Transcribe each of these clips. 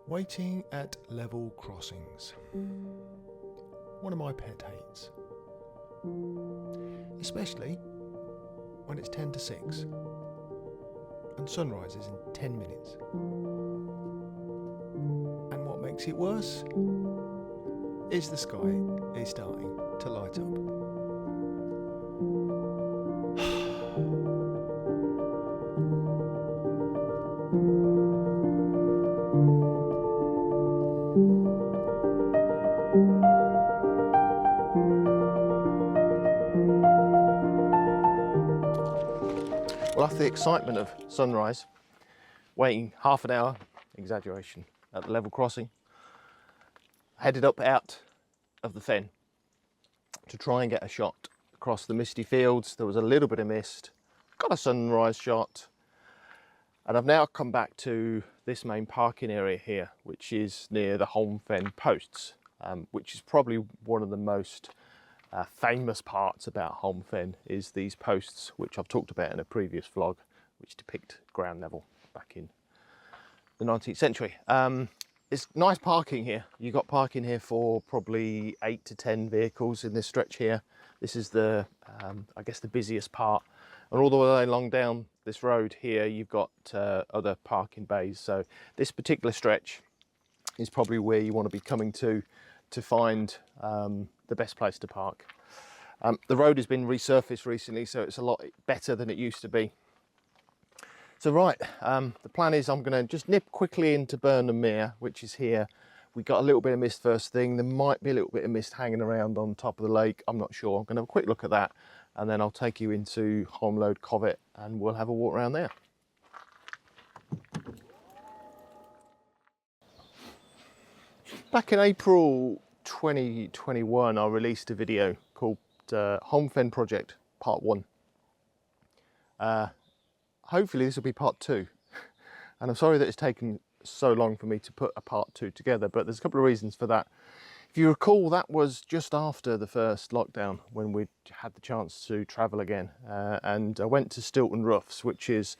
Waiting at level crossings. One of my pet hates. Especially when it's 10 to 6 and sunrise is in 10 minutes. And what makes it worse is the sky is starting to light up. Well, after the excitement of sunrise, waiting half an hour, exaggeration, at the level crossing, I headed up out of the fen to try and get a shot across the misty fields. There was a little bit of mist, got a sunrise shot, and I've now come back to this main parking area here, which is near the Holme Fen posts, which is probably one of the most famous parts about Holme Fen is these posts, which I've talked about in a previous vlog, which depict ground level back in the 19th century. It's nice parking here. You've got parking here for probably 8 to 10 vehicles in this stretch here. This is the, I guess, the busiest part. And all the way along down this road here, you've got other parking bays. So this particular stretch is probably where you want to be coming to find the best place to park. The road has been resurfaced recently, so it's a lot better than it used to be. So right, the plan is I'm going to just nip quickly into Burnham, which is here. We got a little bit of mist first thing. There might be a little bit of mist hanging around on top of the lake. I'm not sure. I'm going to have a quick look at that, and then I'll take you into Holme Lode Covert, and we'll have a walk around there. Back in April 2021, I released a video called Holme Fen Project Part 1. Hopefully this will be Part 2. And I'm sorry that it's taken so long for me to put a Part 2 together, but there's a couple of reasons for that. If you recall, that was just after the first lockdown when we had the chance to travel again. And I went to Stilton Roughs, which is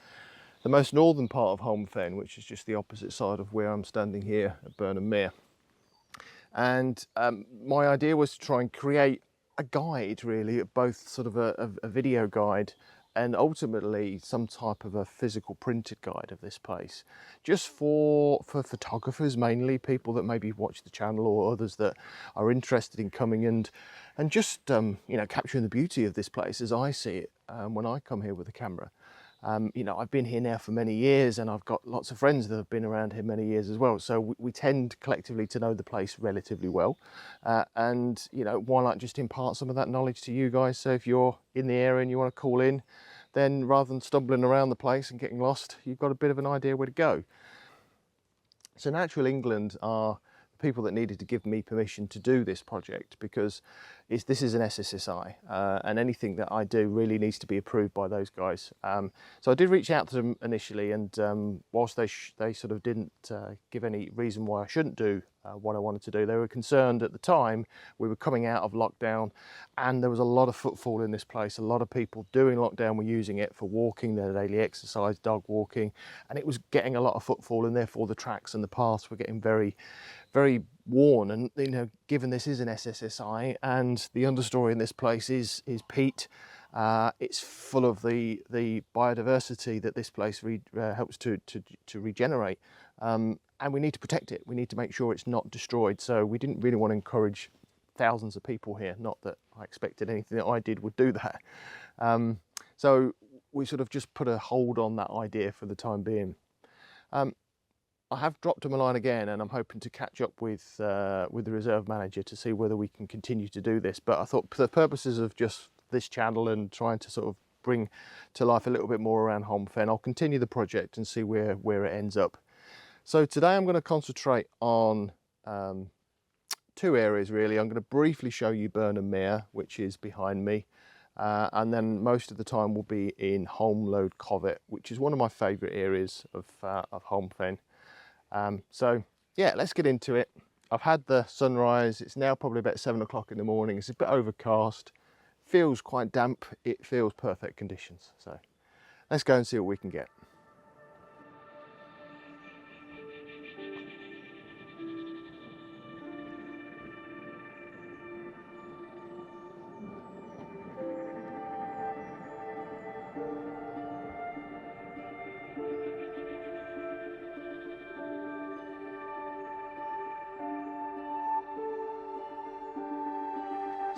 the most northern part of Holme Fen, which is just the opposite side of where I'm standing here at Burnham. And my idea was to try and create a guide, really, both sort of a video guide and ultimately some type of a physical printed guide of this place, just for photographers, mainly people that maybe watch the channel or others that are interested in coming and just you know, capturing the beauty of this place as I see it when I come here with a camera. You know, I've been here now for many years, and I've got lots of friends that have been around here many years as well. So we tend collectively to know the place relatively well. And, you know, why not just impart some of that knowledge to you guys? So if you're in the area and you want to call in, then rather than stumbling around the place and getting lost, you've got a bit of an idea where to go. So Natural England are the people that needed to give me permission to do this project, because this is an SSSI, and anything that I do really needs to be approved by those guys. So I did reach out to them initially, and whilst they sort of didn't give any reason why I shouldn't do what I wanted to do, they were concerned at the time we were coming out of lockdown, and there was a lot of footfall in this place. A lot of people doing lockdown were using it for walking, their daily exercise, dog walking, and it was getting a lot of footfall, and therefore the tracks and the paths were getting very, very worn. And, you know, given this is an SSSI and the understory in this place is peat, it's full of the biodiversity that this place helps to regenerate, and we need to protect it. We need to make sure it's not destroyed. So we didn't really want to encourage thousands of people here. Not that I expected anything that I did would do that. So we sort of just put a hold on that idea for the time being. I have dropped him a line again, and I'm hoping to catch up with the reserve manager to see whether we can continue to do this. But I thought, for the purposes of just this channel and trying to sort of bring to life a little bit more around Holme Fen, I'll continue the project and see where it ends up. So today I'm going to concentrate on two areas really. I'm going to briefly show you Burnham, which is behind me, and then most of the time will be in Holme Lode Covert, which is one of my favourite areas of Holme Fen. So yeah, let's get into it. I've had the sunrise. It's now probably about 7 o'clock in the morning. It's a bit overcast, feels quite damp. It feels perfect conditions. So let's go and see what we can get.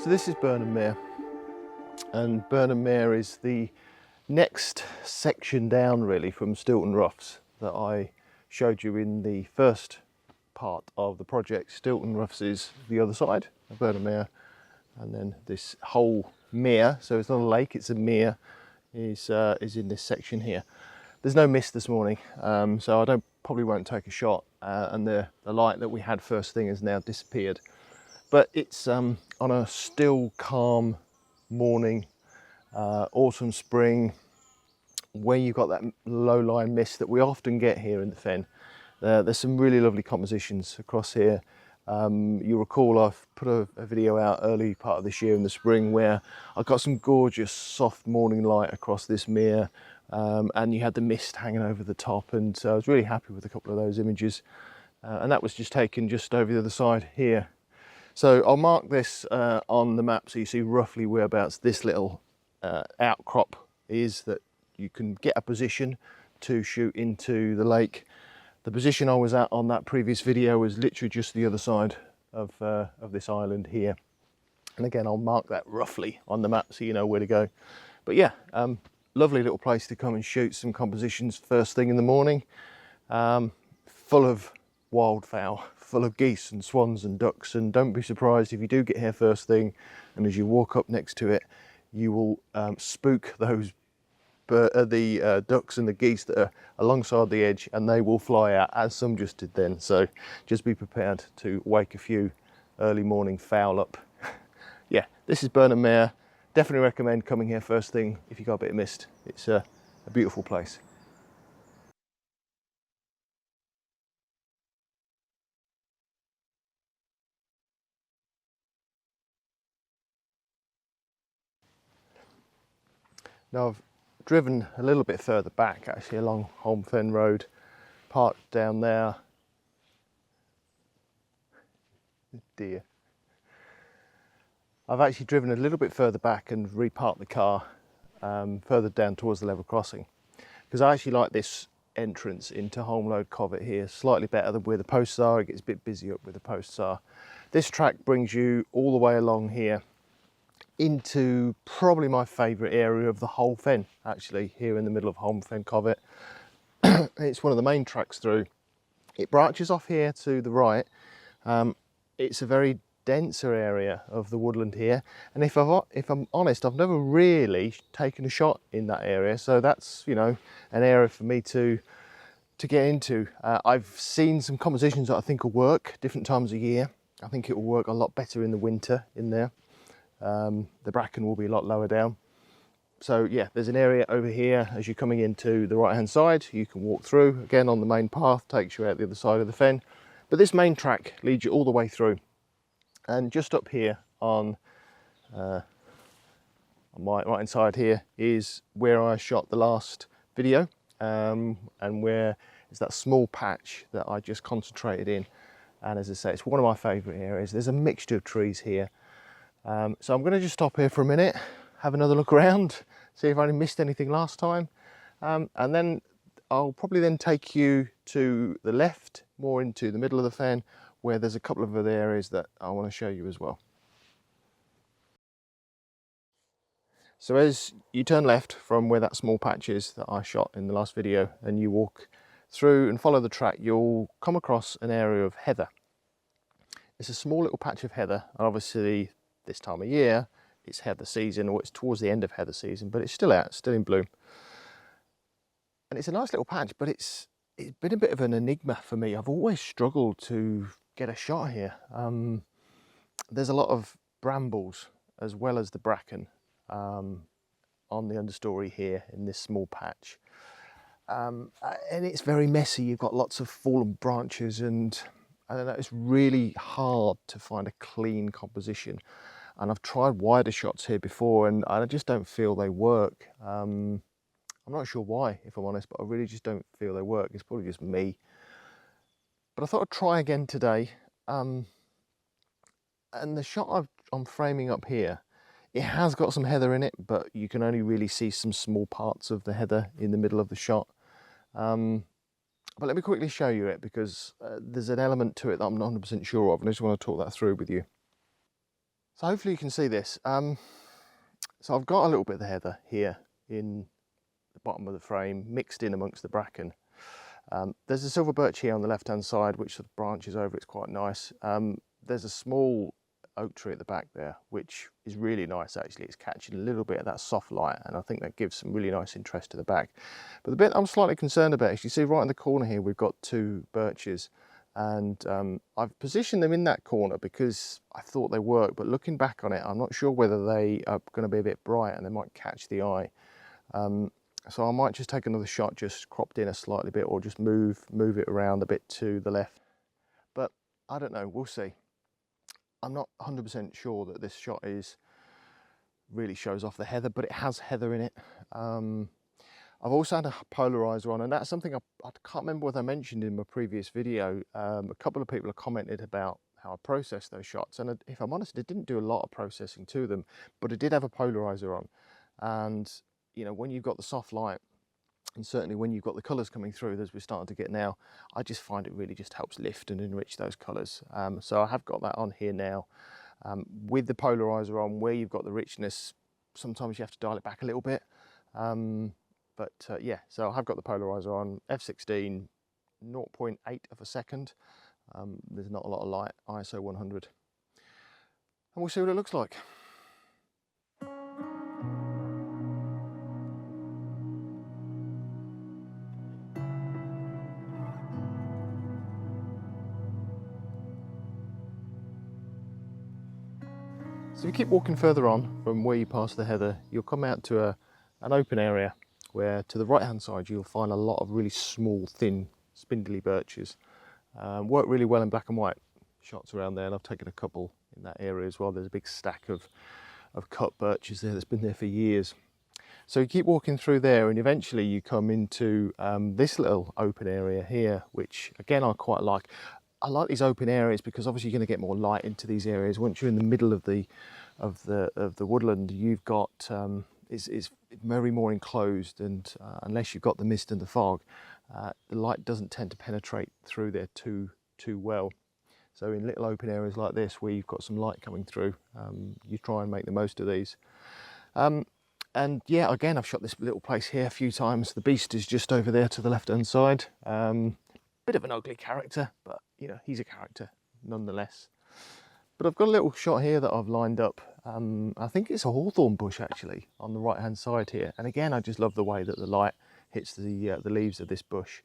So this is Burnham Mere, and Burnham Mere is the next section down really from Stilton Roughs that I showed you in the first part of the project. Stilton Roughs is the other side of Burnham Mere, and then this whole mere, so it's not a lake, it's a mere, is in this section here. There's no mist this morning, so I probably won't take a shot, and the light that we had first thing has now disappeared. But it's on a still, calm morning, autumn, spring, where you've got that low-lying mist that we often get here in the Fen. There's some really lovely compositions across here. You'll recall I've put a video out early part of this year in the spring where I got some gorgeous soft morning light across this mere, and you had the mist hanging over the top, and so I was really happy with a couple of those images. And that was just taken just over the other side here. So I'll mark this on the map so you see roughly whereabouts this little outcrop is, that you can get a position to shoot into the lake. The position I was at on that previous video was literally just the other side of this island here. And again, I'll mark that roughly on the map so you know where to go. But yeah, lovely little place to come and shoot some compositions first thing in the morning. Full of wildfowl, full of geese and swans and ducks, and don't be surprised if you do get here first thing and as you walk up next to it you will spook those ducks and the geese that are alongside the edge, and they will fly out, as some just did then. So just be prepared to wake a few early morning fowl up. Yeah, this is Burnham Mere. Definitely recommend coming here first thing if you got a bit of mist. It's a beautiful place. Now I've driven a little bit further back actually along Holme Fen Road, parked down there. Dear. I've actually driven a little bit further back and reparked the car further down towards the level crossing, because I actually like this entrance into Holme Lode Covert here slightly better than where the posts are. It gets a bit busy up where the posts are. This track brings you all the way along here into probably my favourite area of the whole Fen, actually, here in the middle of Holme Fen Covert. It's one of the main tracks through. It branches off here to the right. It's a very denser area of the woodland here, and if I'm honest, I've never really taken a shot in that area, so that's, you know, an area for me to get into. I've seen some compositions that I think will work different times of year. I think it will work a lot better in the winter in there. The bracken will be a lot lower down. So yeah, there's an area over here as you're coming into the right hand side. You can walk through, again on the main path, takes you out the other side of the Fen. But this main track leads you all the way through. And just up here on my right hand side here is where I shot the last video, and where is that small patch that I just concentrated in. And as I say, it's one of my favourite areas. There's a mixture of trees here. So I'm going to just stop here for a minute, have another look around, see if I missed anything last time, and then I'll probably then take you to the left, more into the middle of the Fen, where there's a couple of other areas that I want to show you as well. So as you turn left from where that small patch is that I shot in the last video, and you walk through and follow the track, you'll come across an area of heather. It's a small little patch of heather, and obviously this time of year it's heather season, or it's towards the end of heather season, but it's still out, still in bloom. And it's a nice little patch, but it's been a bit of an enigma for me. I've always struggled to get a shot here. There's a lot of brambles as well as the bracken on the understory here in this small patch. And it's very messy. You've got lots of fallen branches, and I don't know, it's really hard to find a clean composition. And I've tried wider shots here before, and I just don't feel they work. I'm not sure why, if I'm honest, but I really just don't feel they work. It's probably just me. But I thought I'd try again today. And the shot I'm framing up here, it has got some heather in it, but you can only really see some small parts of the heather in the middle of the shot. But let me quickly show you it, because there's an element to it that I'm not 100% sure of, and I just want to talk that through with you. So hopefully you can see this. So I've got a little bit of the heather here in the bottom of the frame, mixed in amongst the bracken. There's a silver birch here on the left hand side, which sort of branches over. It's quite nice. There's a small oak tree at the back there, which is really nice actually. It's catching a little bit of that soft light, and I think that gives some really nice interest to the back. But the bit I'm slightly concerned about is, you see right in the corner here we've got two birches, and I've positioned them in that corner because I thought they worked, but looking back on it I'm not sure whether they are going to be a bit bright and they might catch the eye. So I might just take another shot, just cropped in a slightly bit, or just move it around a bit to the left. But I don't know, we'll see. I'm not 100% sure that this shot really shows off the heather, but it has heather in it. I've also had a polarizer on, and that's something I can't remember whether I mentioned in my previous video. A couple of people have commented about how I process those shots, and if I'm honest, I didn't do a lot of processing to them, but I did have a polarizer on. And you know, when you've got the soft light, and certainly when you've got the colours coming through as we're starting to get now, I just find it really just helps lift and enrich those colours. So I have got that on here now. With the polarizer on, where you've got the richness, sometimes you have to dial it back a little bit. Yeah, so I have got the polarizer on, f16, 0.8 of a second. There's not a lot of light, ISO 100. And we'll see what it looks like. So if you keep walking further on from where you pass the heather, you'll come out to an open area where to the right hand side you'll find a lot of really small, thin, spindly birches. Work really well in black and white shots around there, and I've taken a couple in that area as well. There's a big stack of cut birches there that's been there for years. So you keep walking through there, and eventually you come into this little open area here, which again I quite like. I like these open areas because obviously you're going to get more light into these areas. Once you're in the middle of the woodland, you've got it's very more enclosed, and unless you've got the mist and the fog, the light doesn't tend to penetrate through there too well. So in little open areas like this, where you've got some light coming through, you try and make the most of these. And yeah, again, I've shot this little place here a few times. The beast is just over there to the left hand side. Bit of an ugly character, but you know, he's a character nonetheless. But I've got a little shot here that I've lined up. I think it's a hawthorn bush actually on the right hand side here, and again I just love the way that the light hits the leaves of this bush.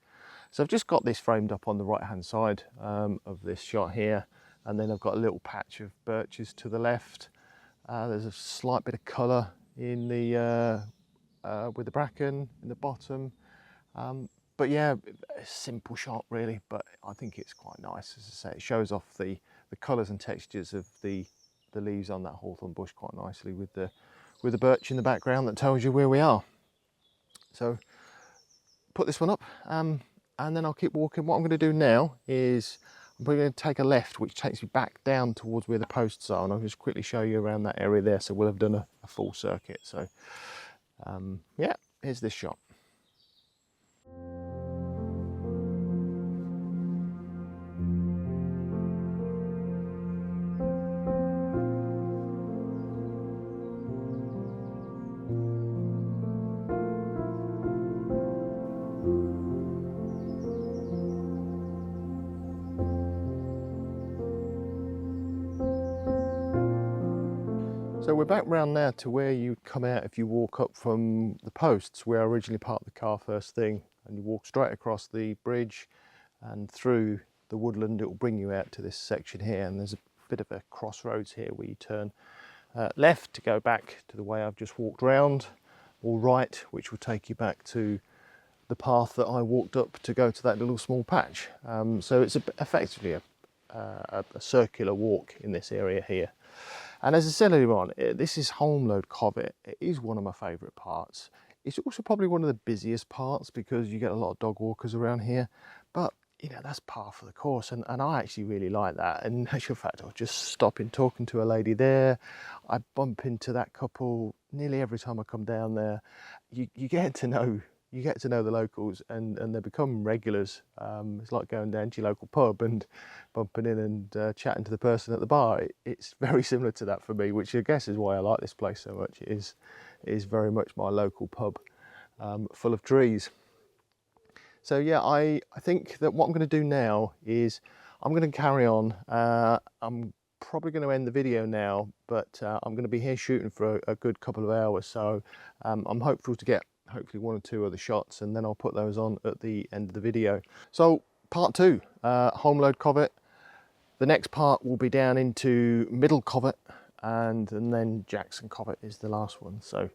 So I've just got this framed up on the right hand side of this shot here, and then I've got a little patch of birches to the left. There's a slight bit of colour in the with the bracken in the bottom. But yeah, a simple shot really, but I think it's quite nice. As I say, it shows off the colours and textures of the leaves on that hawthorn bush quite nicely, with the birch in the background that tells you where we are. So put this one up, and then I'll keep walking. What I'm going to do now is I'm going to take a left, which takes me back down towards where the posts are, and I'll just quickly show you around that area there. So we'll have done a full circuit. So yeah, here's this shot. So we're back round now to where you'd come out if you walk up from the posts where I originally parked the car first thing, and you walk straight across the bridge and through the woodland. It will bring you out to this section here, and there's a bit of a crossroads here where you turn left to go back to the way I've just walked round, or right, which will take you back to the path that I walked up to go to that little small patch. So it's effectively a circular walk in this area here. And as I said earlier on, this is Holme Lode Covert. It is one of my favourite parts. It's also probably one of the busiest parts because you get a lot of dog walkers around here. But, you know, that's par for the course. And I actually really like that. And in actual fact, I was just stopping, talking to a lady there. I bump into that couple nearly every time I come down there. You get to know you get to know the locals, and they become regulars. It's like going down to your local pub and bumping in and chatting to the person at the bar. It's very similar to that for me, which I guess is why I like this place so much. It is very much my local pub, full of trees. So yeah, I think that what I'm going to do now is I'm going to carry on. I'm probably going to end the video now, but I'm going to be here shooting for a good couple of hours, so I'm hopeful to get hopefully 1 or 2 other shots, and then I'll put those on at the end of the video. So part 2, Holme Lode Covert. The next part will be down into Middle Covert, and then Jackson Covert is the last one. So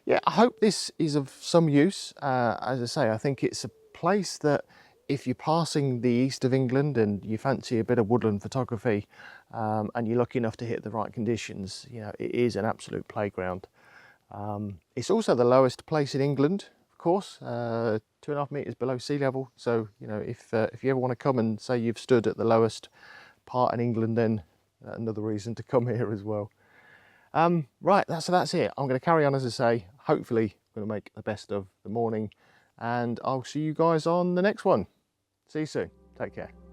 yeah, I hope this is of some use. As I say, I think it's a place that if you're passing the east of England and you fancy a bit of woodland photography, and you're lucky enough to hit the right conditions, you know, it is an absolute playground. It's also the lowest place in England, of course, 2.5 meters below sea level. So, you know, if you ever want to come and say you've stood at the lowest part in England, then another reason to come here as well. Right, that's it. I'm going to carry on, as I say. Hopefully, I'm going to make the best of the morning, and I'll see you guys on the next one. See you soon. Take care.